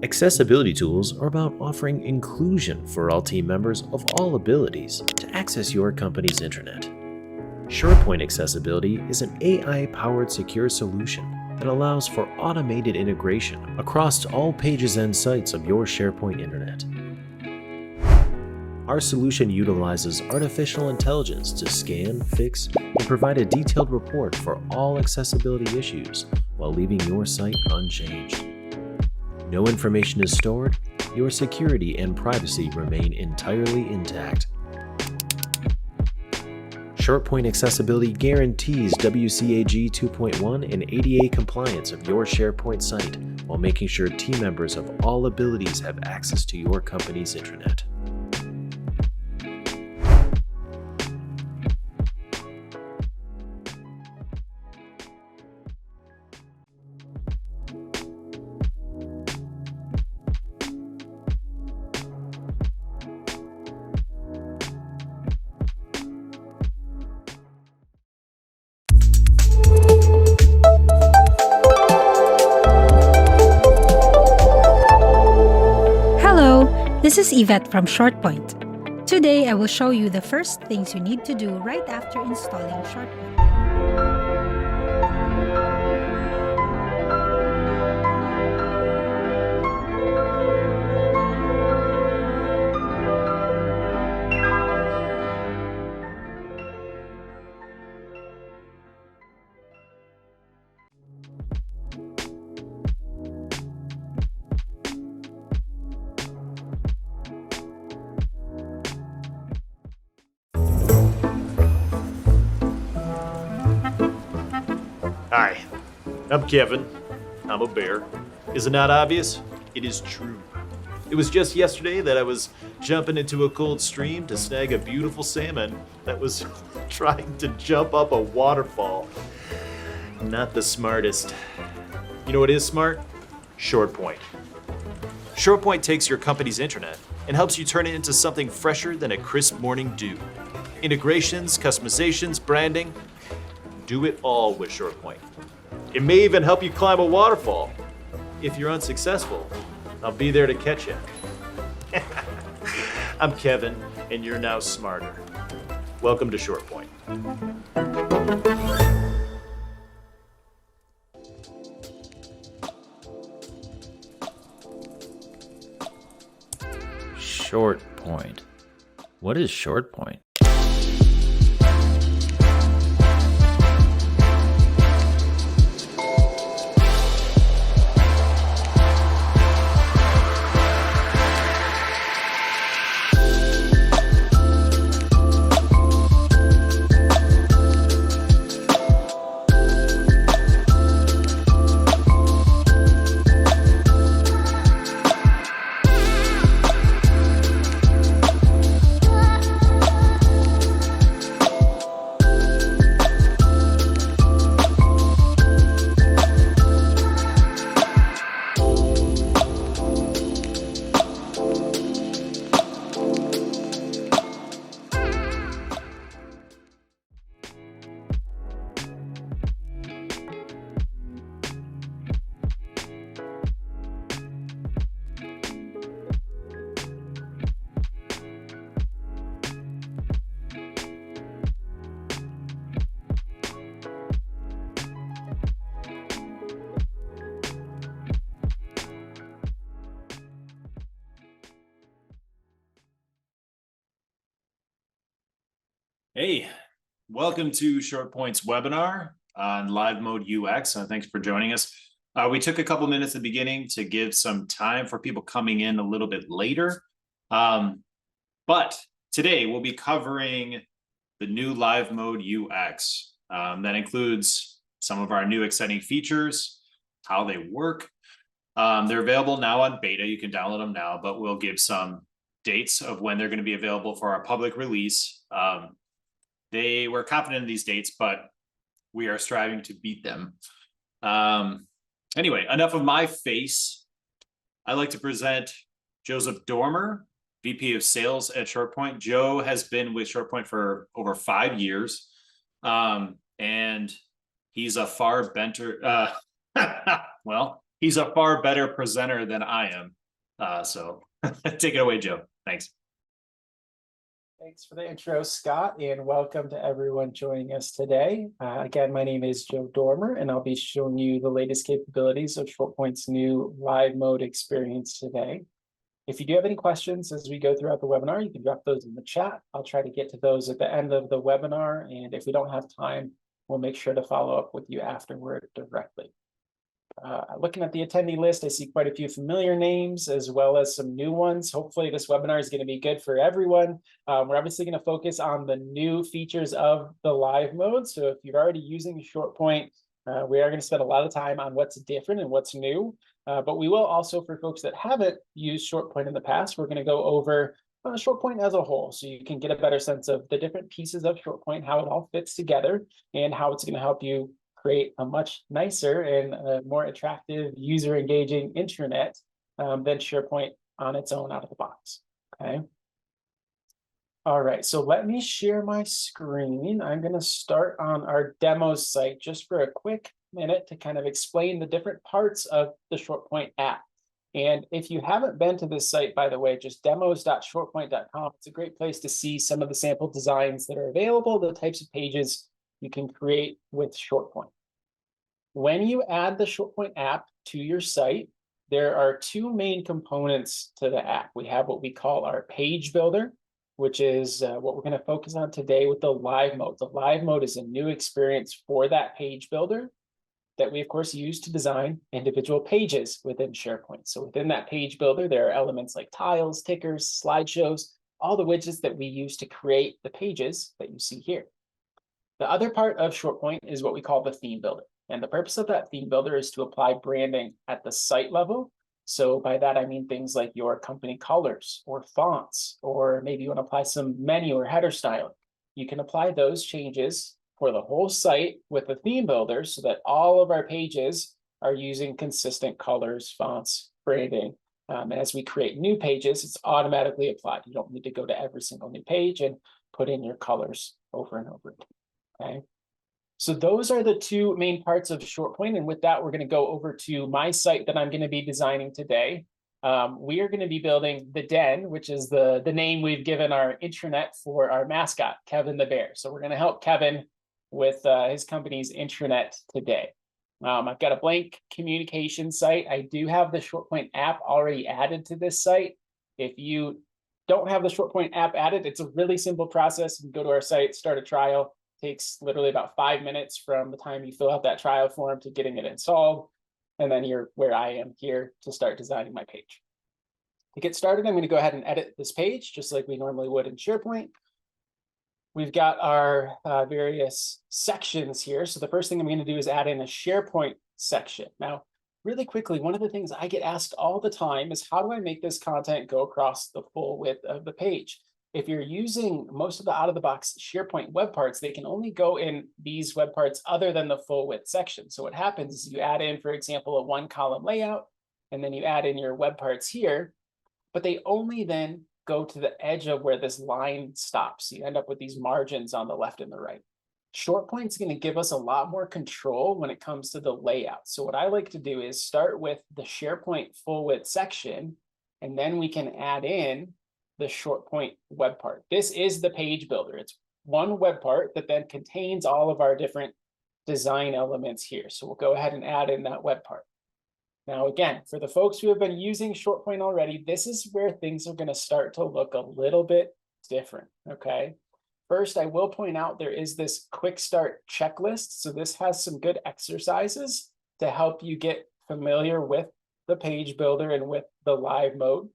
Accessibility tools are about offering inclusion for all team members of all abilities to access your company's internet. ShortPoint Accessibility is an AI-powered secure solution that allows for automated integration across all pages and sites of your SharePoint internet. Our solution utilizes artificial intelligence to scan, fix, and provide a detailed report for all accessibility issues while leaving your site unchanged. No information is stored, your security and privacy remain entirely intact. ShortPoint Accessibility guarantees WCAG 2.1 and ADA compliance of your SharePoint site while making sure team members of all abilities have access to your company's intranet. This is Yvette from ShortPoint. Today, I will show you the first things you need to do right after installing ShortPoint. Hi, I'm Kevin. I'm a bear. Is it not obvious? It is true. It was just yesterday that I was jumping into a cold stream to snag a beautiful salmon that was trying to jump up a waterfall. Not the smartest. You know what is smart? ShortPoint. ShortPoint takes your company's internet and helps you turn it into something fresher than a crisp morning dew. Integrations, customizations, branding, do it all with ShortPoint. It may even help you climb a waterfall. If you're unsuccessful, I'll be there to catch you. I'm Kevin, and you're now smarter. Welcome to ShortPoint. ShortPoint. What is ShortPoint? Hey, welcome to ShortPoint's webinar on Live Mode UX. Thanks for joining us. We took a couple minutes at the beginning to give some time for people coming in a little bit later. But today we'll be covering the new Live Mode UX. That includes some of our new exciting features, how they work. They're available now on beta. You can download them now, but we'll give some dates of when they're going to be available for our public release. We're confident in these dates, but we are striving to beat them. Anyway, enough of my face. I'd like to present Joseph Dormer, VP of Sales at ShortPoint. Joe has been with ShortPoint for over 5 years, and he's a far better, well, he's a far better presenter than I am. So take it away, Joe. Thanks. Thanks for the intro, Scott, and welcome to everyone joining us today. Again, my name is Joe Dormer, and I'll be showing you the latest capabilities of ShortPoint's new live mode experience today. If you do have any questions as we go throughout the webinar, you can drop those in the chat. I'll try to get to those at the end of the webinar, and if we don't have time, we'll make sure to follow up with you afterward directly. Looking at the attendee list, I see quite a few familiar names as well as some new ones. Hopefully this webinar is going to be good for everyone. We're obviously going to focus on the new features of the live mode. So if you're already using ShortPoint, we are going to spend a lot of time on what's different and what's new. But we will also, for folks that haven't used ShortPoint in the past, we're going to go over ShortPoint as a whole, so you can get a better sense of the different pieces of ShortPoint, how it all fits together, and how it's going to help you create a much nicer and a more attractive, user-engaging intranet than SharePoint on its own out of the box. Okay. All right, so let me share my screen. I'm going to start on our demo site just for a quick minute to kind of explain the different parts of the ShortPoint app. And if you haven't been to this site, by the way, just demos.shortpoint.com. It's a great place to see some of the sample designs that are available, the types of pages you can create with ShortPoint. When you add the ShortPoint app to your site, there are two main components to the app. We have what we call our page builder, which is what we're going to focus on today with the live mode. The live mode is a new experience for that page builder that we, of course, use to design individual pages within SharePoint. So within that page builder, there are elements like tiles, tickers, slideshows, all the widgets that we use to create the pages that you see here. The other part of ShortPoint is what we call the theme builder. And the purpose of that theme builder is to apply branding at the site level. So by that, I mean things like your company colors or fonts, or maybe you want to apply some menu or header style. You can apply those changes for the whole site with the theme builder so that all of our pages are using consistent colors, fonts, branding. And as we create new pages, it's automatically applied. You don't need to go to every single new page and put in your colors over and over again. Okay. So those are the two main parts of ShortPoint. And with that, we're going to go over to my site that I'm going to be designing today. We are going to be building the Den, which is the name we've given our intranet for our mascot, Kevin the Bear. So we're going to help Kevin with his company's intranet today. I've got a blank communication site. I do have the ShortPoint app already added to this site. If you don't have the ShortPoint app added, it's a really simple process. You can go to our site, start a trial. Takes literally about 5 minutes from the time you fill out that trial form to getting it installed. And then you're where I am here to start designing my page. To get started, I'm going to go ahead and edit this page just like we normally would in SharePoint. We've got our various sections here. So the first thing I'm going to do is add in a SharePoint section. Now, really quickly, one of the things I get asked all the time is how do I make this content go across the full width of the page? If you're using most of the out-of-the-box SharePoint web parts, they can only go in these web parts other than the full width section. So what happens is you add in, for example, a one-column layout, and then you add in your web parts here, but they only then go to the edge of where this line stops. You end up with these margins on the left and the right. ShortPoint's going to give us a lot more control when it comes to the layout. So what I like to do is start with the SharePoint full width section, and then we can add in the ShortPoint web part. This is the page builder. It's one web part that then contains all of our different design elements here. So we'll go ahead and add in that web part. Now, again, for the folks who have been using ShortPoint already, this is where things are going to start to look a little bit different. Okay. First, I will point out there is this quick start checklist. So this has some good exercises to help you get familiar with the page builder and with the live mode.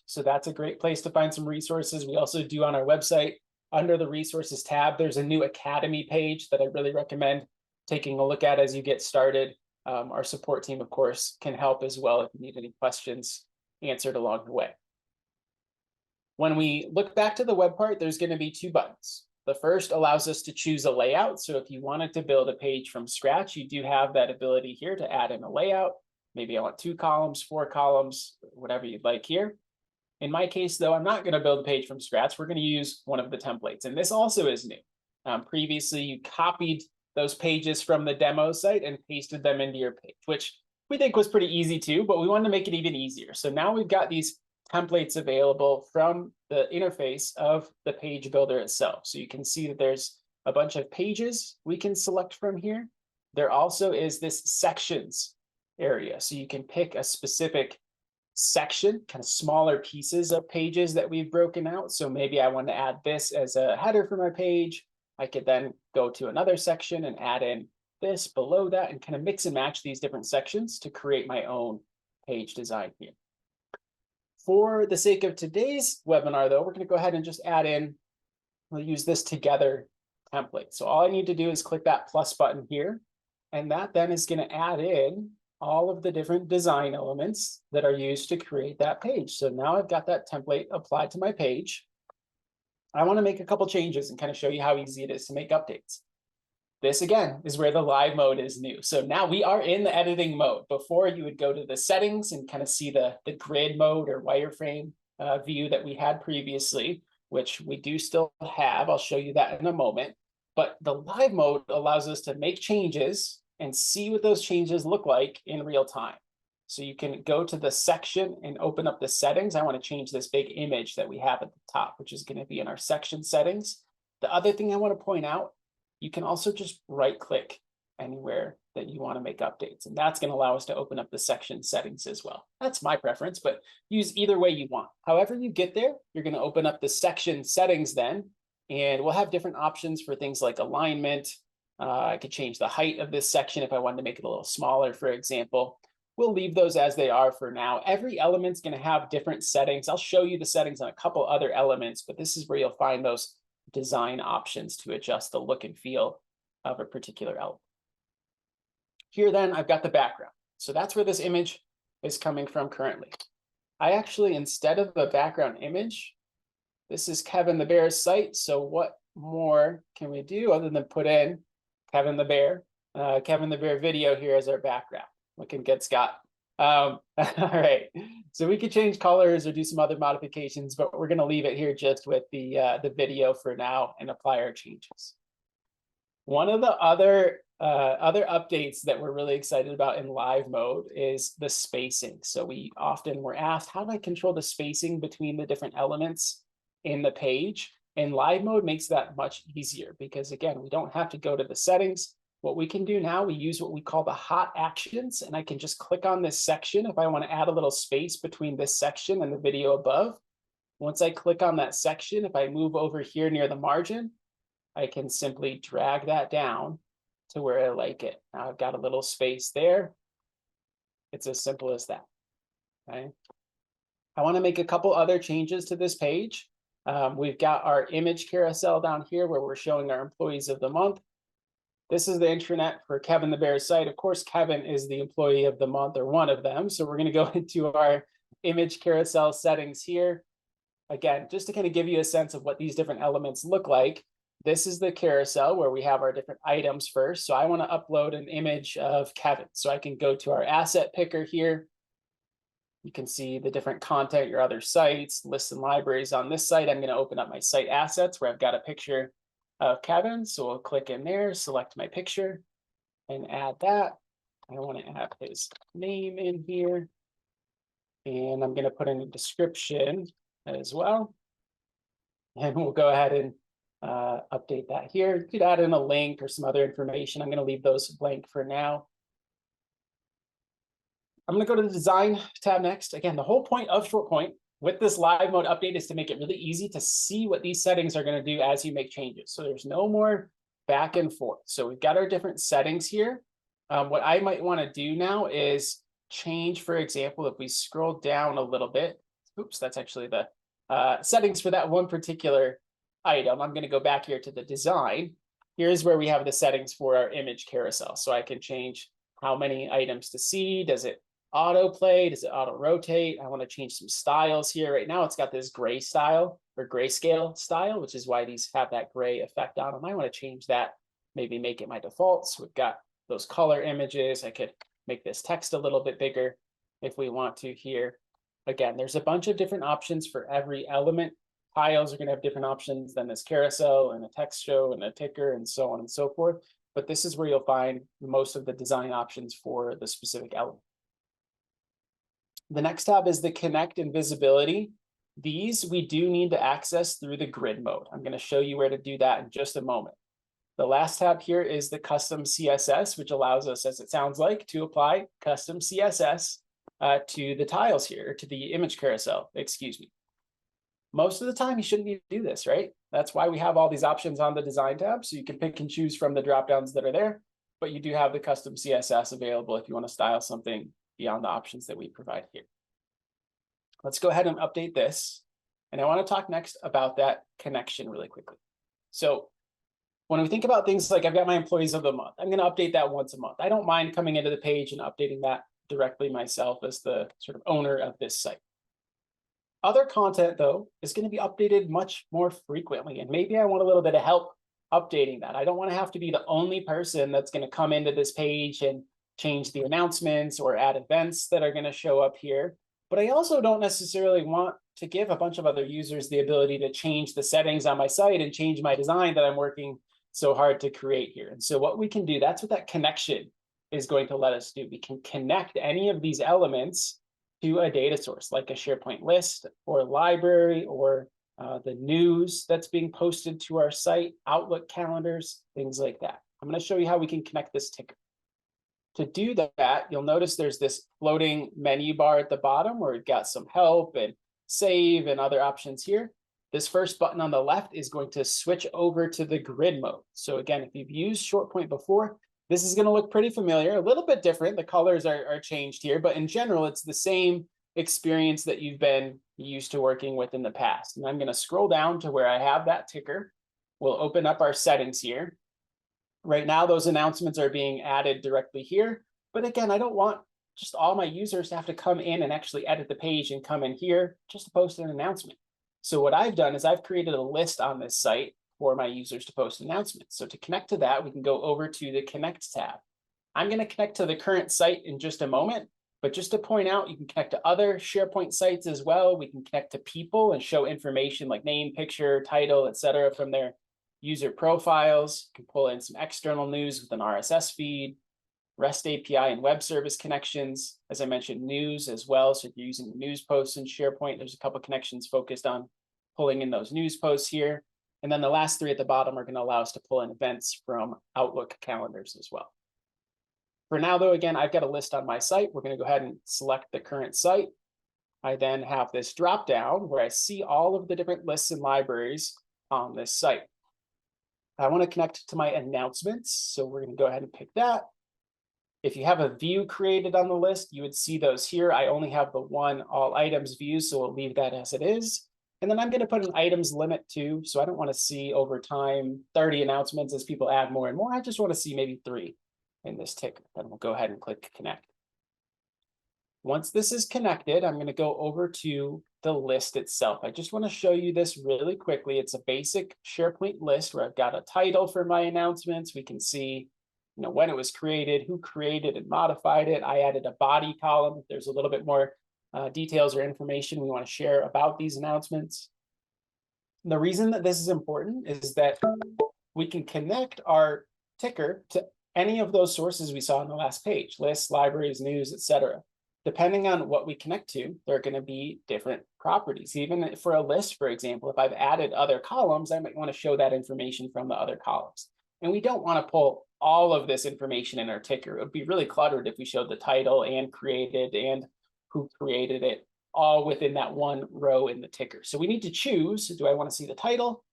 So that's a great place to find some resources. We also do on our website, under the resources tab, there's a new Academy page that I really recommend taking a look at as you get started. Our support team, of course, can help as well if you need any questions answered along the way. When we look back to the web part, there's going to be two buttons. The first allows us to choose a layout. So if you wanted to build a page from scratch, you do have that ability here to add in a layout. Maybe I want 2 columns, 4 columns, whatever you'd like here. In my case, though, I'm not going to build a page from scratch. We're going to use one of the templates. And this also is new. Previously, you copied those pages from the demo site and pasted them into your page, which we think was pretty easy too, but we wanted to make it even easier. So now we've got these templates available from the interface of the page builder itself. So you can see that there's a bunch of pages we can select from here. There also is this sections area. So you can pick a specific section, kind of smaller pieces of pages that we've broken out. So maybe I want to add this as a header for my page. I could then go to another section and add in this below that and kind of mix and match these different sections to create my own page design here. For the sake of today's webinar, though, we're going to go ahead and just add in, we'll use this together template. So all I need to do is click that plus button here, and that then is going to add in all of the different design elements that are used to create that page. So now I've got that template applied to my page. I want to make a couple changes and kind of show you how easy it is to make updates. This again is where the live mode is new. So now we are in the editing mode. Before you would go to the settings and kind of see the grid mode or wireframe view that we had previously, which we do still have. I'll show you that in a moment. But the live mode allows us to make changes and see what those changes look like in real time. So you can go to the section and open up the settings. I want to change this big image that we have at the top, which is going to be in our section settings. The other thing I want to point out, you can also just right click anywhere that you want to make updates. And that's going to allow us to open up the section settings as well. That's my preference, but use either way you want. However you get there, you're going to open up the section settings then, and we'll have different options for things like alignment. I could change the height of this section if I wanted to make it a little smaller, for example. We'll leave those as they are for now. Every element's going to have different settings. I'll show you the settings on a couple other elements, but this is where you'll find those design options to adjust the look and feel of a particular element. Here then, I've got the background. So that's where this image is coming from currently. I actually, instead of a background image, this is Kevin the Bear's site. So what more can we do other than put in Kevin the Bear video here as our background? Looking good, Scott. All right, so we could change colors or do some other modifications, but we're going to leave it here just with the video for now and apply our changes. One of the other updates that we're really excited about in live mode is the spacing. So we often were asked, how do I control the spacing between the different elements in the page? And live mode makes that much easier because, again, we don't have to go to the settings. What we can do now, we use what we call the hot actions, and I can just click on this section if I want to add a little space between this section and the video above. Once I click on that section, if I move over here near the margin, I can simply drag that down to where I like it. Now I've got a little space there. It's as simple as that. Okay. I want to make a couple other changes to this page. We've got our image carousel down here where we're showing our employees of the month. This is the intranet for Kevin the Bear's site. Of course, Kevin is the employee of the month or one of them. So we're going to go into our image carousel settings here. Again, just to kind of give you a sense of what these different elements look like. This is the carousel where we have our different items first. So I want to upload an image of Kevin. So I can go to our asset picker here. You can see the different content, your other sites, lists and libraries. On this site, I'm going to open up my site assets where I've got a picture of Kevin. So we'll click in there, select my picture and add that. I want to add his name in here. And I'm going to put in a description as well. And we'll go ahead and update that here. You could add in a link or some other information. I'm going to leave those blank for now. I'm going to go to the design tab next. Again, the whole point of ShortPoint with this live mode update is to make it really easy to see what these settings are going to do as you make changes. So there's no more back and forth. So we've got our different settings here. What I might want to do now is change, for example, if we scroll down a little bit. Oops, that's actually the settings for that one particular item. I'm going to go back here to the design. Here's where we have the settings for our image carousel. So I can change how many items to see. Does it autoplay? Does it auto rotate? I want to change some styles here. Right now it's got this gray style or grayscale style, which is why these have that gray effect on them. I want to change that, maybe make it my default. So we've got those color images. I could make this text a little bit bigger if we want to here. Again, there's a bunch of different options for every element. Tiles are going to have different options than this carousel and a text show and a ticker and so on and so forth. But this is where you'll find most of the design options for the specific element. The next tab is the connect and visibility. These we do need to access through the grid mode. I'm going to show you where to do that in just a moment. The last tab here is the custom CSS, which allows us, as it sounds like, to apply custom CSS to the tiles here, to the image carousel, excuse me. Most of the time, you shouldn't need to do this, right? That's why we have all these options on the design tab, so you can pick and choose from the dropdowns that are there, but you do have the custom CSS available if you want to style something beyond the options that we provide here. Let's go ahead and update this. And I want to talk next about that connection really quickly. So when we think about things like I've got my employees of the month, I'm going to update that once a month. I don't mind coming into the page and updating that directly myself as the sort of owner of this site. Other content, though, is going to be updated much more frequently, and maybe I want a little bit of help updating that. I don't want to have to be the only person that's going to come into this page and change the announcements or add events that are going to show up here. But I also don't necessarily want to give a bunch of other users the ability to change the settings on my site and change my design that I'm working so hard to create here. And so what we can do, that's what that connection is going to let us do. We can connect any of these elements to a data source like a SharePoint list or library or the news that's being posted to our site, Outlook calendars, things like that. I'm going to show you how we can connect this ticker. To do that, you'll notice there's this floating menu bar at the bottom where we've got some help and save and other options here. This first button on the left is going to switch over to the grid mode. So again, if you've used ShortPoint before, this is going to look pretty familiar, a little bit different. The colors are changed here, but in general, it's the same experience that you've been used to working with in the past. And I'm going to scroll down to where I have that ticker. We'll open up our settings here. Right now, those announcements are being added directly here. But again, I don't want just all my users to have to come in and actually edit the page and come in here just to post an announcement. So what I've done is I've created a list on this site for my users to post announcements. So to connect to that, we can go over to the Connect tab. I'm going to connect to the current site in just a moment, but just to point out, you can connect to other SharePoint sites as well. We can connect to people and show information like name, picture, title, etc. from their user profiles. You can pull in some external news with an RSS feed, REST API and web service connections. As I mentioned, news as well. So if you're using news posts in SharePoint, there's a couple of connections focused on pulling in those news posts here. And then the last three at the bottom are going to allow us to pull in events from Outlook calendars as well. For now, though, again, I've got a list on my site. We're going to go ahead and select the current site. I then have this drop down where I see all of the different lists and libraries on this site. I want to connect to my announcements. So we're going to go ahead and pick that. If you have a view created on the list, you would see those here. I only have the one all items view, so we'll leave that as it is. And then I'm going to put an items limit too. So I don't want to see over time 30 announcements as people add more and more. I just want to see maybe 3 in this ticker. Then we'll go ahead and click connect. Once this is connected, I'm going to go over to the list itself. I just want to show you this really quickly. It's a basic SharePoint list where I've got a title for my announcements. We can see when it was created, who created and modified it. I added a body column. If there's a little bit more details or information we want to share about these announcements. The reason that this is important is that we can connect our ticker to any of those sources we saw on the last page, lists, libraries, news, etc. Depending on what we connect to, there are going to be different properties. Even for a list, for example, if I've added other columns, I might want to show that information from the other columns. And we don't want to pull all of this information in our ticker. It would be really cluttered if we showed the title and created and who created it all within that one row in the ticker. So we need to choose, do I want to see the title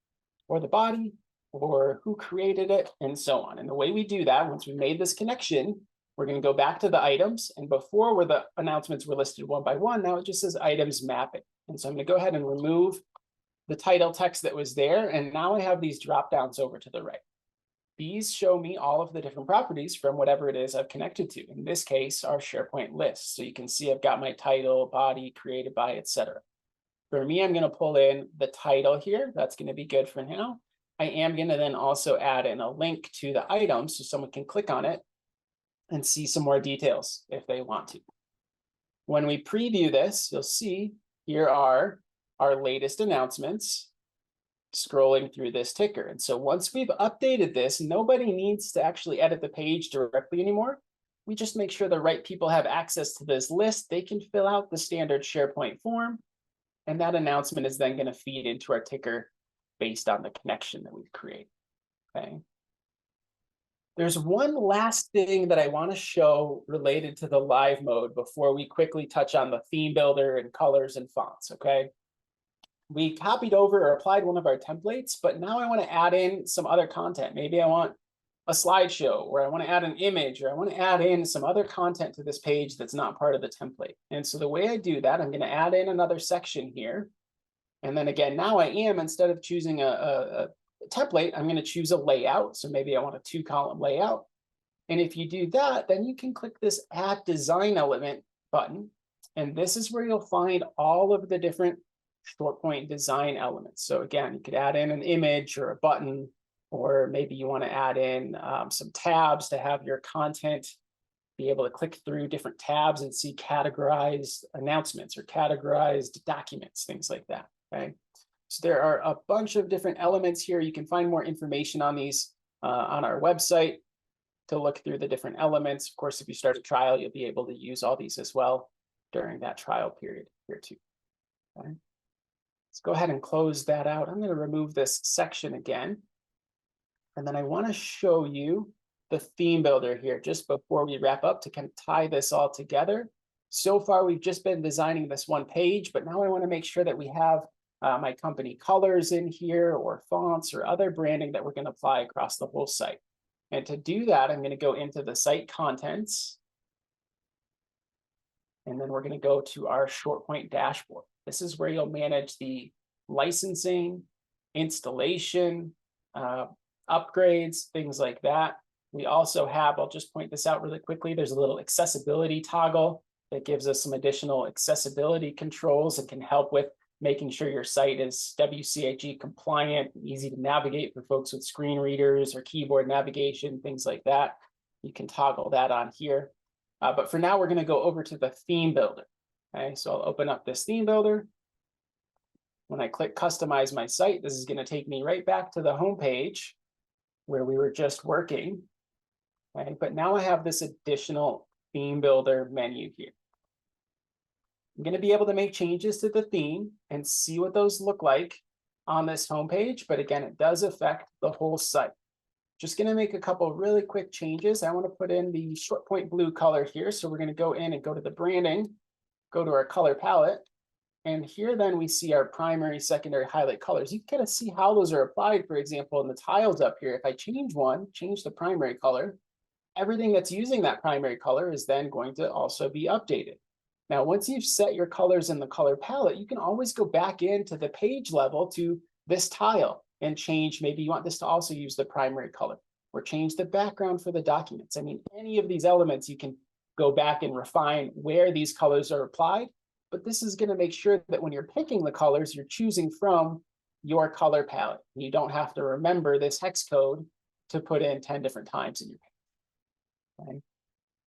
or the body or who created it and so on. And the way we do that, once we made this connection, we're going to go back to the items. And before where the announcements were listed one by one, now it just says items mapping. And so I'm going to go ahead and remove the title text that was there. And now I have these drop downs over to the right. These show me all of the different properties from whatever it is I've connected to. In this case, our SharePoint list. So you can see I've got my title, body, created by, etc. For me, I'm going to pull in the title here. That's going to be good for now. I am going to then also add in a link to the item so someone can click on it and see some more details if they want to. When we preview this, you'll see here are our latest announcements scrolling through this ticker. And so once we've updated this, nobody needs to actually edit the page directly anymore. we just make sure the right people have access to this list. They can fill out the standard SharePoint form, and that announcement is then going to feed into our ticker based on the connection that we've created. Okay. There's one last thing that I want to show related to the live mode before we quickly touch on the theme builder and colors and fonts. Okay. We copied over or applied one of our templates, but now I want to add in some other content. Maybe I want a slideshow, or I want to add an image, or I want to add in some other content to this page that's not part of the template. And so the way I do that, I'm going to add in another section here. And then again, now I am, instead of choosing a template, I'm going to choose a layout. So maybe I want a 2-column layout. And if you do that, then you can click this Add Design Element button. And this is where you'll find all of the different ShortPoint design elements. So again, you could add in an image or a button, or maybe you want to add in some tabs to have your content be able to click through different tabs and see categorized announcements or categorized documents, things like that. Okay. So there are a bunch of different elements here. You can find more information on these on our website to look through the different elements. Of course, if you start a trial, you'll be able to use all these as well during that trial period here too. Okay. Let's go ahead and close that out. I'm going to remove this section again. And then I want to show you the theme builder here just before we wrap up to kind of tie this all together. So far, we've just been designing this one page, but now I want to make sure that we have my company colors in here, or fonts or other branding that we're going to apply across the whole site. And to do that, I'm going to go into the site contents. And then we're going to go to our ShortPoint dashboard. This is where you'll manage the licensing, installation, upgrades, things like that. We also have, I'll just point this out really quickly, there's a little accessibility toggle that gives us some additional accessibility controls and can help with making sure your site is WCAG compliant, easy to navigate for folks with screen readers or keyboard navigation, things like that. You can toggle that on here. But for now, we're going to go over to the theme builder. Okay, so I'll open up this theme builder. When I click customize my site, this is going to take me right back to the home page where we were just working. Okay, but now I have this additional theme builder menu here. I'm going to be able to make changes to the theme and see what those look like on this homepage. But again, it does affect the whole site. Just going to make a couple really quick changes. I want to put in the ShortPoint blue color here. So we're going to go in and go to the branding, go to our color palette. And here then we see our primary, secondary highlight colors. You can kind of see how those are applied, for example, in the tiles up here. If I change one, change the primary color, everything that's using that primary color is then going to also be updated. Now, once you've set your colors in the color palette, you can always go back into the page level to this tile and change. Maybe you want this to also use the primary color, or change the background for the documents. I mean, any of these elements, you can go back and refine where these colors are applied. But this is going to make sure that when you're picking the colors, you're choosing from your color palette. You don't have to remember this hex code to put in 10 different times in your page. Okay.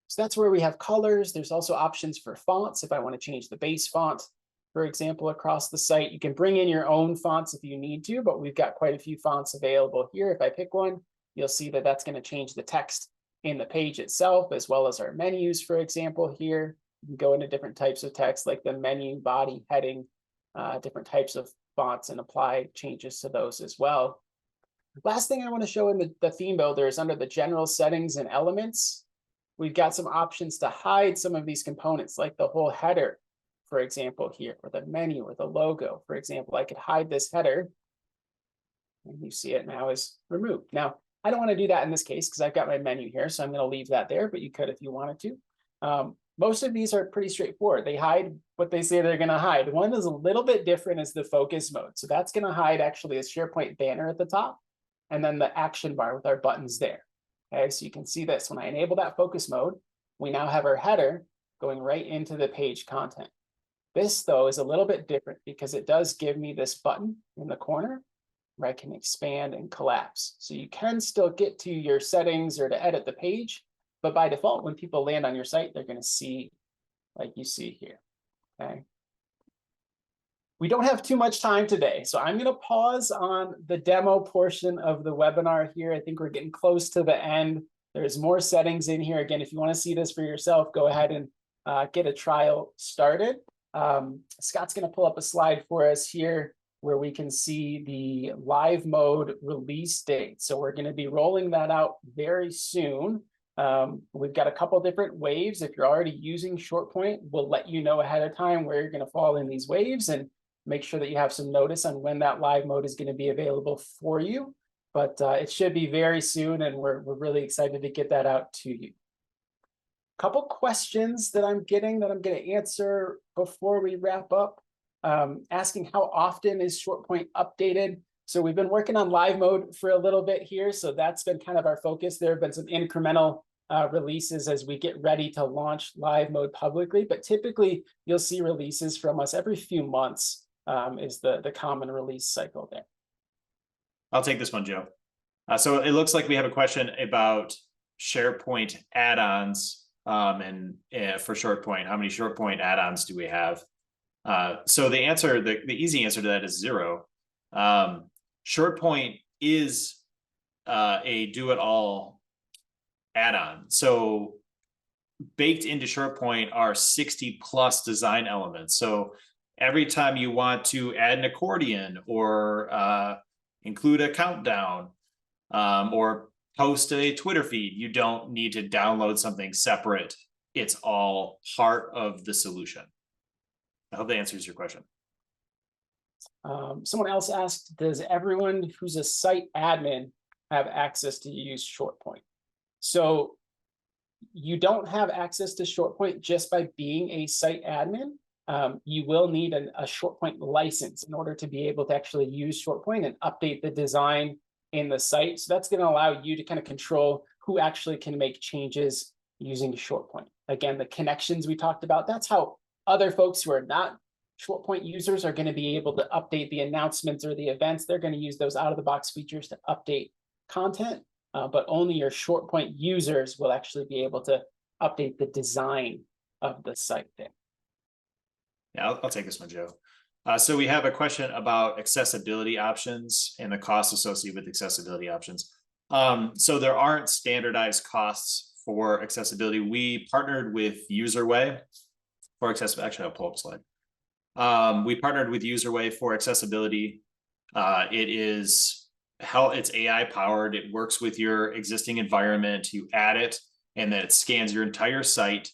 So that's where we have colors. There's also options for fonts. If I want to change the base font, for example, across the site, you can bring in your own fonts if you need to, but we've got quite a few fonts available here. If I pick one, you'll see that that's going to change the text in the page itself, as well as our menus, for example, here. You can go into different types of text like the menu, body, heading, different types of fonts, and apply changes to those as well. Last thing I want to show in the theme builder is under the general settings and elements. We've got some options to hide some of these components, like the whole header, for example, here, or the menu or the logo. For example, I could hide this header, and you see it now is removed. Now, I don't want to do that in this case because I've got my menu here, so I'm going to leave that there, but you could if you wanted to. Most of these are pretty straightforward. They hide what they say they're going to hide. One that's a little bit different is the focus mode. So that's going to hide actually a SharePoint banner at the top, and then the action bar with our buttons there. Okay, so you can see this. When I enable that focus mode, we now have our header going right into the page content. This, though, is a little bit different because it does give me this button in the corner where I can expand and collapse. So you can still get to your settings or to edit the page, but by default, when people land on your site, they're going to see like you see here. Okay. We don't have too much time today, so I'm going to pause on the demo portion of the webinar here. I think we're getting close to the end. There's more settings in here. Again, if you want to see this for yourself, go ahead and get a trial started. Scott's going to pull up a slide for us here where we can see the live mode release date. So we're going to be rolling that out very soon. We've got a couple different waves. If you're already using ShortPoint, we'll let you know ahead of time where you're going to fall in these waves and make sure that you have some notice on when that live mode is going to be available for you. But it should be very soon, and we're really excited to get that out to you. Couple questions that I'm getting that I'm going to answer before we wrap up. Asking how often is ShortPoint updated? So we've been working on live mode for a little bit here, so that's been kind of our focus. There have been some incremental releases as we get ready to launch live mode publicly, but typically you'll see releases from us every few months is the common release cycle there. I'll take this one, Joe. So it looks like we have a question about SharePoint add-ons and for ShortPoint. How many ShortPoint add-ons do we have? So the answer, the easy answer to that is 0. ShortPoint is a do-it-all add-on. So baked into ShortPoint are 60 plus design elements. So every time you want to add an accordion or include a countdown or post a Twitter feed, you don't need to download something separate. It's all part of the solution. I hope that answers your question. Someone else asked, does everyone who's a site admin have access to use ShortPoint? So you don't have access to ShortPoint just by being a site admin. You will need a ShortPoint license in order to be able to actually use ShortPoint and update the design in the site. So that's going to allow you to kind of control who actually can make changes using ShortPoint. Again, the connections we talked about, that's how other folks who are not ShortPoint users are going to be able to update the announcements or the events. They're going to use those out-of-the-box features to update content, but only your ShortPoint users will actually be able to update the design of the site there. Yeah, I'll take this one, Joe. So we have a question about accessibility options and the costs associated with accessibility options. So there aren't standardized costs for accessibility. We partnered with UserWay for accessibility. Actually, I'll pull up a slide. We partnered with UserWay for accessibility. It's AI powered. It works with your existing environment. You add it, and then it scans your entire site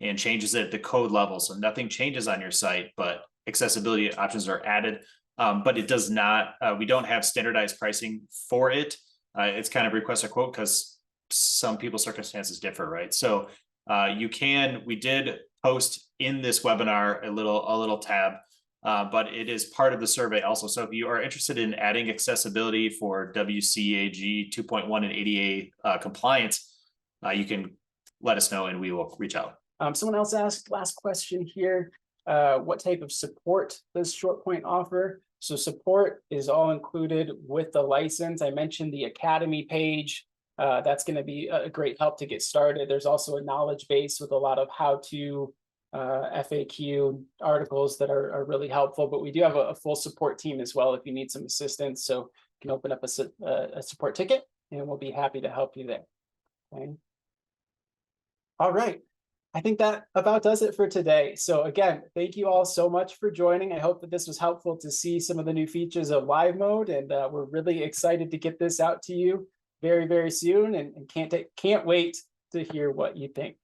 and changes it at the code level. So nothing changes on your site, but accessibility options are added. But it does not, we don't have standardized pricing for it. It's kind of request a quote because some people's circumstances differ, right? So we did post in this webinar a little tab, but it is part of the survey also. So if you are interested in adding accessibility for WCAG 2.1 and ADA compliance, you can let us know and we will reach out. Someone else asked, last question here, what type of support does ShortPoint offer? So support is all included with the license. I mentioned the Academy page. That's going to be a great help to get started. There's also a knowledge base with a lot of how-to FAQ articles that are really helpful, but we do have a full support team as well if you need some assistance. So you can open up a support ticket and we'll be happy to help you there. Okay. All right. I think that about does it for today. So again, thank you all so much for joining. I hope that this was helpful to see some of the new features of live mode, and we're really excited to get this out to you very, very soon, and can't wait to hear what you think.